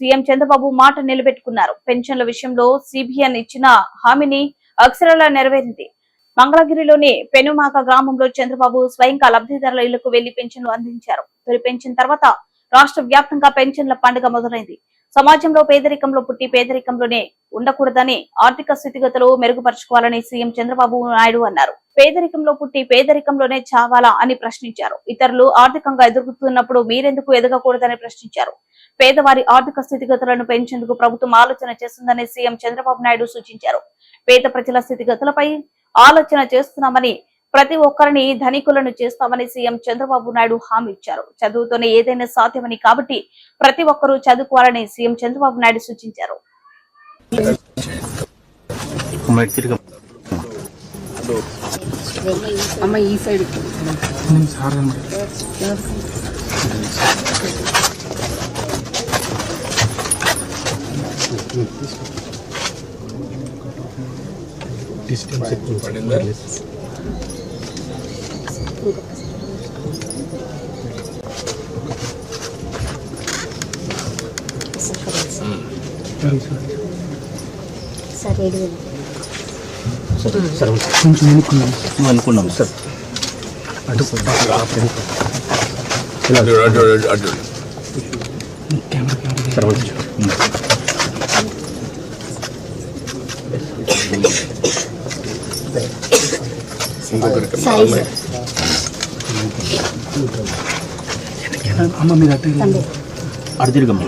CM Chandrababu మాట నిలబెట్టుకున్నారు. పెన్షన్ల విషయంలో సిబిఎన్ ఇచ్చిన హామీని అక్షరాలా నెరవేరింది. మంగళగిరిలోని పెనుమాక గ్రామంలో చంద్రబాబు స్వయంగా లబ్ధిదారుల ఇళ్లకు వెళ్లి పెన్షన్లు అందించారు. తొలి పెన్షన్ తర్వాత రాష్ట్ర వ్యాప్తంగా పెన్షన్ల పండుగ మొదలైంది. సమాజంలో పేదరికంలో పుట్టి పేదరికంలోనే ఉండకూడదని, ఆర్థిక స్థితిగతులు మెరుగుపరుచుకోవాలని సీఎం చంద్రబాబు నాయుడు అన్నారు. పేదరికంలో పుట్టి పేదరికంలోనే చావాలా అని ప్రశ్నించారు. ఇతరులు ఆర్థికంగా ఎదుగుతున్నప్పుడు మీరెందుకు ఎదగకూడదని ప్రశ్నించారు. పేదవారి ఆర్థిక స్థితిగతులను పెంచేందుకు ప్రభుత్వం ఆలోచన చేస్తుందని సీఎం చంద్రబాబు నాయుడు సూచించారు. పేద ప్రజల స్థితిగతులపై ఆలోచన చేస్తున్నామని, ప్రతి ఒక్కరిని ధనికులను చేస్తామని సీఎం చంద్రబాబు నాయుడు హామీ ఇచ్చారు. చదువుతోనే ఏదైనా సాధ్యమని, కాబట్టి ప్రతి ఒక్కరూ చదువుకోవాలని సీఎం చంద్రబాబు నాయుడు సూచించారు. కొంచెం అనుకున్నాం సార్. అమ్మ మీరు అటు తిరగమ్మ.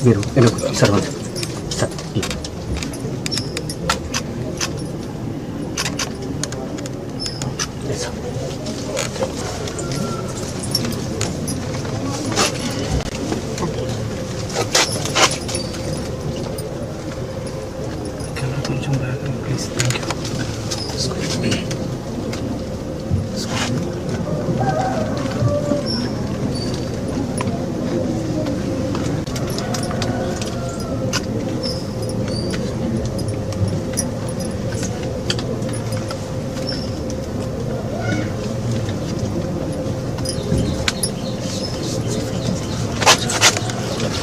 మీరు సార్ సార్ కొంచెం ప్లీజ్. Thank you.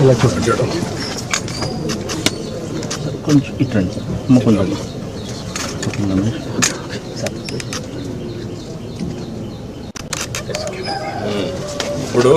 ఇలా చూడండి, కొంచెం ఇట్రండి ముకుందండి. ఇప్పుడు